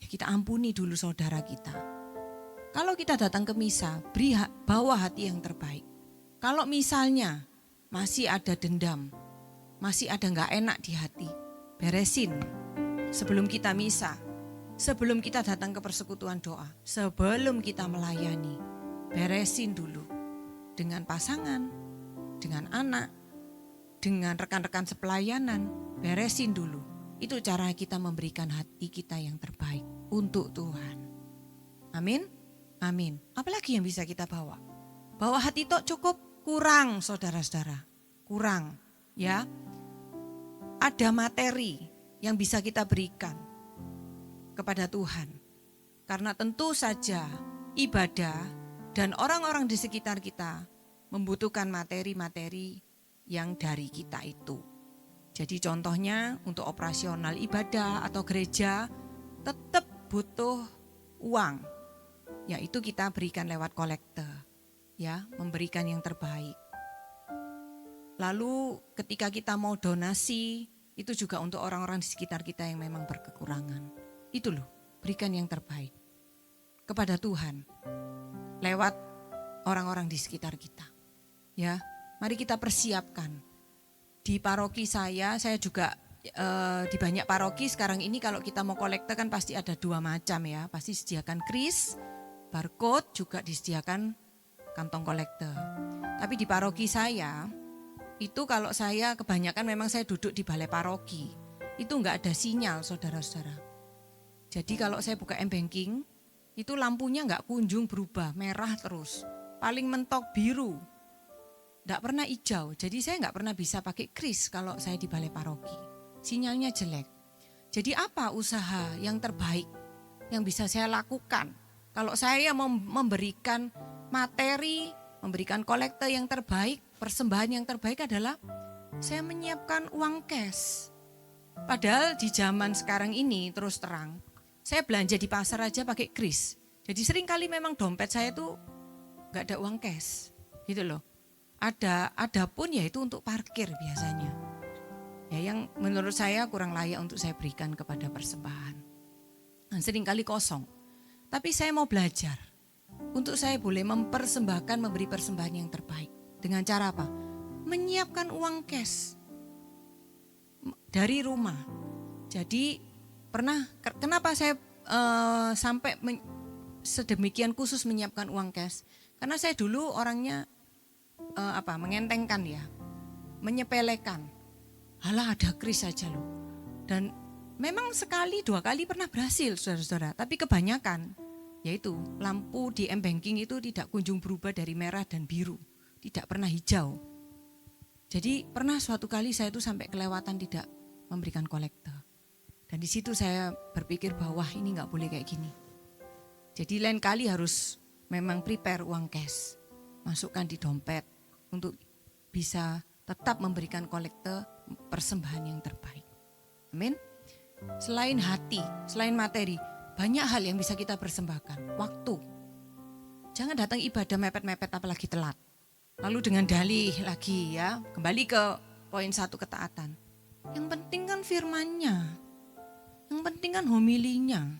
S3: ya kita ampuni dulu saudara kita. Kalau kita datang ke misa, bawa hati yang terbaik. Kalau misalnya masih ada dendam, masih ada gak enak di hati, beresin sebelum kita misa, sebelum kita datang ke persekutuan doa, sebelum kita melayani, beresin dulu dengan pasangan, dengan anak, dengan rekan-rekan sepelayanan, beresin dulu. Itu cara kita memberikan hati kita yang terbaik untuk Tuhan. Amin, amin. Apalagi yang bisa kita bawa? Bawa hati tok cukup? Kurang saudara-saudara, kurang ya. Ada materi yang bisa kita berikan kepada Tuhan. Karena tentu saja ibadah dan orang-orang di sekitar kita membutuhkan materi-materi yang dari kita itu. Jadi contohnya untuk operasional ibadah atau gereja tetap butuh uang. Yaitu kita berikan lewat kolekte. Ya, memberikan yang terbaik. Lalu ketika kita mau donasi, itu juga untuk orang-orang di sekitar kita yang memang berkekurangan. Itu loh, berikan yang terbaik kepada Tuhan lewat orang-orang di sekitar kita. Ya, mari kita persiapkan. Di paroki saya juga di banyak paroki sekarang ini kalau kita mau kolekte kan pasti ada 2 macam ya. Pasti sediakan kris, barcode, juga disediakan kantong kolekte. Tapi di paroki saya, itu kalau saya kebanyakan memang saya duduk di balai paroki. Itu enggak ada sinyal saudara-saudara. Jadi kalau saya buka m-banking, itu lampunya enggak kunjung berubah, merah terus. Paling mentok biru, enggak pernah hijau. Jadi saya enggak pernah bisa pakai kris kalau saya di balai paroki. Sinyalnya jelek. Jadi apa usaha yang terbaik yang bisa saya lakukan? Kalau saya mau memberikan materi, memberikan kolekte yang terbaik, persembahan yang terbaik adalah saya menyiapkan uang cash. Padahal di zaman sekarang ini terus terang, saya belanja di pasar aja pakai kris. Jadi sering kali memang dompet saya tuh gak ada uang cash, gitu loh. Ada pun ya itu untuk parkir biasanya. Ya yang menurut saya kurang layak untuk saya berikan kepada persembahan. Dan sering kali kosong. Tapi saya mau belajar. Untuk saya boleh mempersembahkan, memberi persembahan yang terbaik. Dengan cara apa? Menyiapkan uang cash dari rumah. Jadi kenapa saya sampai sedemikian khusus menyiapkan uang cash? Karena saya dulu orangnya mengentengkan ya, menyepelekan. Halah ada kris saja loh. Dan memang sekali 2 kali pernah berhasil saudara-saudara. Tapi kebanyakan yaitu lampu di m-banking itu tidak kunjung berubah dari merah dan biru, tidak pernah hijau. Jadi pernah suatu kali saya itu sampai kelewatan tidak memberikan kolekte. Dan di situ saya berpikir bahwa ini nggak boleh kayak gini. Jadi lain kali harus memang prepare uang cash, masukkan di dompet untuk bisa tetap memberikan kolekte persembahan yang terbaik. Amin. Selain hati, selain materi, banyak hal yang bisa kita persembahkan. Waktu. Jangan datang ibadah mepet-mepet apalagi telat. Lalu dengan dalih lagi ya. Kembali ke poin 1 ketaatan. Yang penting kan firmannya. Yang penting kan homilinya.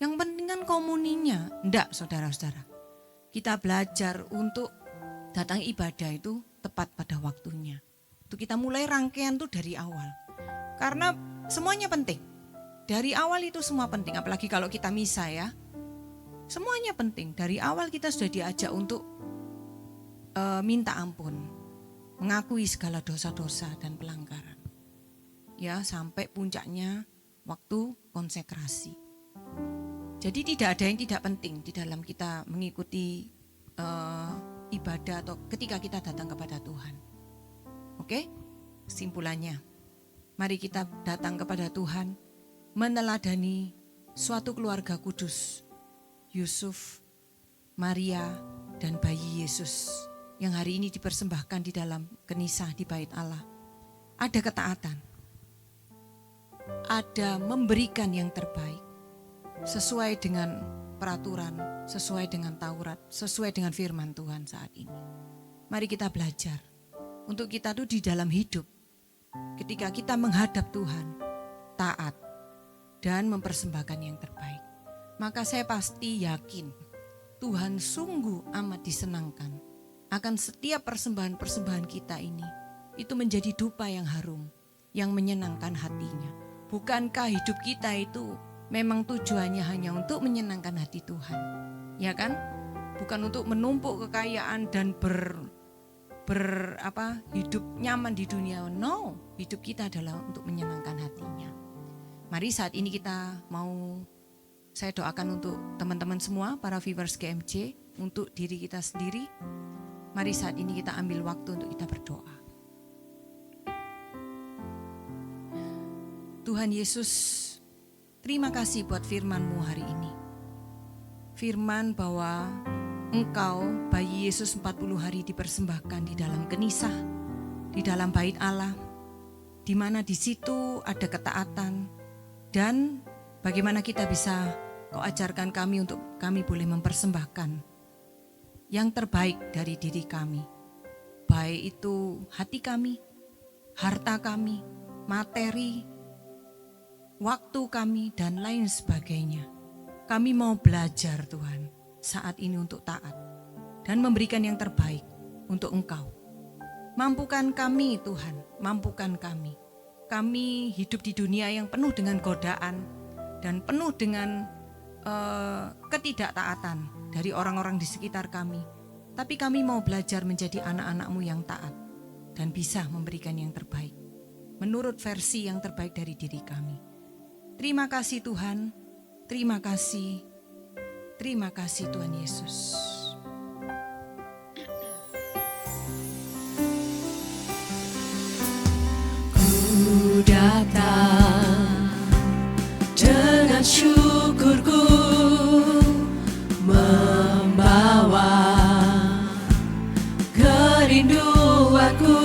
S3: Yang penting kan komuninya. Enggak saudara-saudara. Kita belajar untuk datang ibadah itu tepat pada waktunya. Itu kita mulai rangkaian tuh dari awal. Karena semuanya penting. Dari awal itu semua penting, apalagi kalau kita misa ya. Semuanya penting, dari awal kita sudah diajak untuk minta ampun. Mengakui segala dosa-dosa dan pelanggaran. Ya, sampai puncaknya waktu konsekrasi. Jadi tidak ada yang tidak penting di dalam kita mengikuti ibadah atau ketika kita datang kepada Tuhan. Oke, kesimpulannya. Mari kita datang kepada Tuhan meneladani suatu keluarga kudus, Yusuf, Maria, dan bayi Yesus yang hari ini dipersembahkan di dalam kenisah di bait Allah. Ada ketaatan, ada memberikan yang terbaik sesuai dengan peraturan, sesuai dengan Taurat, sesuai dengan firman Tuhan saat ini. Mari kita belajar untuk kita tuh di dalam hidup, ketika kita menghadap Tuhan, taat dan mempersembahkan yang terbaik. Maka saya pasti yakin Tuhan sungguh amat disenangkan akan setiap persembahan-persembahan kita ini. Itu menjadi dupa yang harum, yang menyenangkan hatinya. Bukankah hidup kita itu memang tujuannya hanya untuk menyenangkan hati Tuhan? Ya kan? Bukan untuk menumpuk kekayaan dan hidup nyaman di dunia. No, hidup kita adalah untuk menyenangkan hatinya. Mari saat ini saya doakan untuk teman-teman semua, para viewers GMJ, untuk diri kita sendiri. Mari saat ini kita ambil waktu untuk kita berdoa. Tuhan Yesus, terima kasih buat firman-Mu hari ini. Firman bahwa Engkau, bayi Yesus 40 hari dipersembahkan di dalam kenisah, di dalam bait Allah, di mana di situ ada ketaatan, dan bagaimana kita bisa Kau ajarkan kami untuk kami boleh mempersembahkan yang terbaik dari diri kami. Baik itu hati kami, harta kami, materi, waktu kami, dan lain sebagainya. Kami mau belajar Tuhan saat ini untuk taat dan memberikan yang terbaik untuk Engkau. Mampukan kami Tuhan, mampukan kami. Kami hidup di dunia yang penuh dengan godaan dan penuh dengan ketidaktaatan dari orang-orang di sekitar kami. Tapi kami mau belajar menjadi anak-anak-Mu yang taat dan bisa memberikan yang terbaik menurut versi yang terbaik dari diri kami. Terima kasih Tuhan, terima kasih Tuhan Yesus.
S2: Ku datang dengan syukurku, membawa kerinduanku.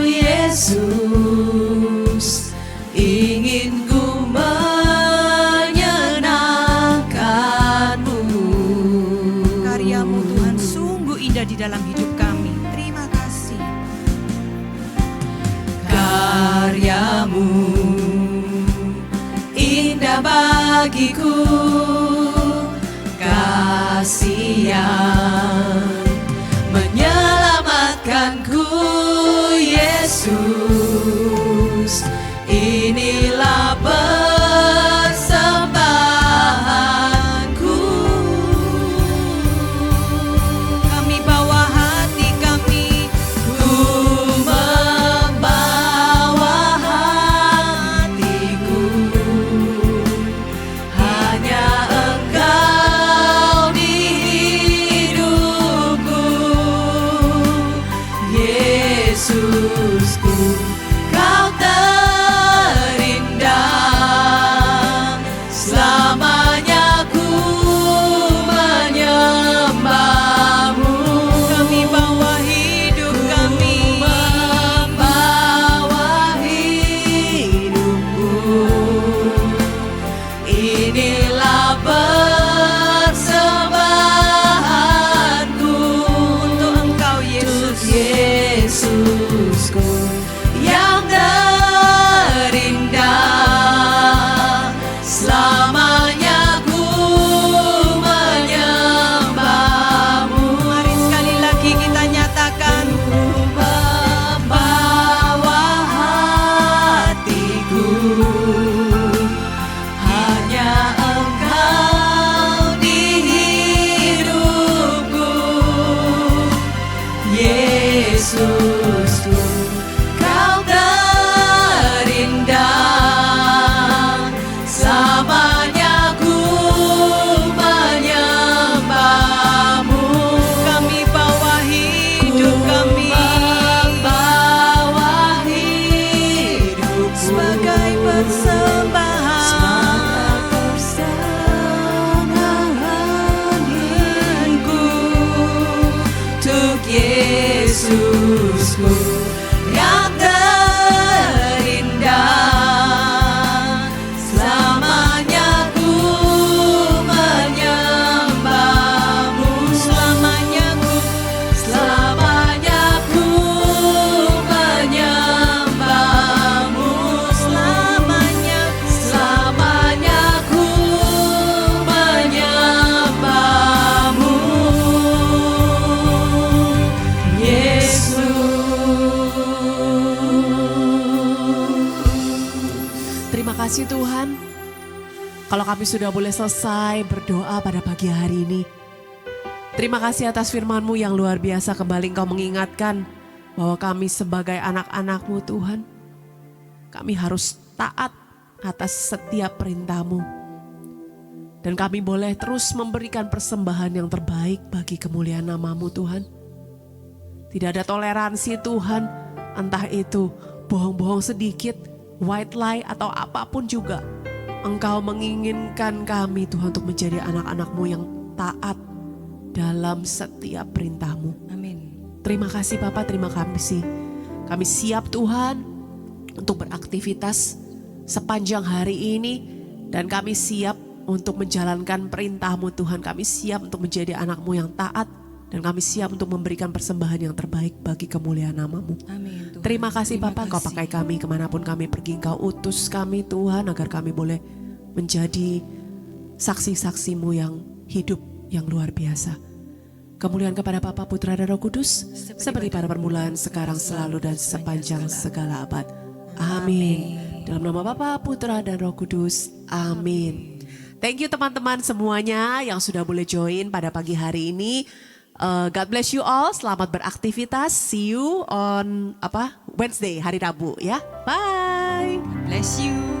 S2: Yesus, ingin ku menyenangkan-Mu.
S3: Karya-Mu Tuhan sungguh indah di dalam hidup kami. Terima kasih.
S2: Karya-Mu indah bagiku, kasih yang menyelamatkanku. Yesus, inilah persembahanku.
S3: Kami bawa hati kami,
S2: Ku membawa hatiku, hanya Engkau di Yesusku yang terindah. Selamanya ku menyembahmu, selamanya ku menyembahmu, selamanya ku menyembahmu, Yesus.
S1: Terima kasih Tuhan. Kalau kami sudah boleh selesai berdoa pada pagi hari ini. Terima kasih atas firman-Mu yang luar biasa. Kembali Engkau mengingatkan bahwa kami sebagai anak-anak-Mu Tuhan, kami harus taat atas setiap perintah-Mu. Dan kami boleh terus memberikan persembahan yang terbaik bagi kemuliaan nama-Mu Tuhan. Tidak ada toleransi Tuhan, entah itu bohong-bohong sedikit, white lie atau apapun juga. Engkau menginginkan kami Tuhan untuk menjadi anak-anak-Mu yang taat dalam setiap perintah-Mu.
S3: Amin.
S1: Terima kasih Bapa, terima kasih. Kami siap Tuhan untuk beraktivitas sepanjang hari ini. Dan kami siap untuk menjalankan perintah-Mu Tuhan. Kami siap untuk menjadi anak-Mu yang taat. Dan kami siap untuk memberikan persembahan yang terbaik bagi kemuliaan nama-Mu.
S3: Amin Tuhan.
S1: Terima kasih
S3: Terima
S1: Bapa, Engkau
S3: kasih.
S1: pakai kami kemanapun kami pergi. Engkau utus kami Tuhan agar kami boleh menjadi saksi-saksi-Mu yang hidup, yang luar biasa. Kemuliaan kepada Bapa, Putra dan Roh Kudus, seperti pada permulaan, sekarang, selalu, dan sepanjang segala abad. Amin. Dalam nama Bapa, Putra dan Roh Kudus. Amin. Thank you teman-teman semuanya yang sudah boleh join pada pagi hari ini. God bless you all. Selamat beraktivitas. See you on Wednesday, hari Rabu ya. Bye.
S3: Bless you.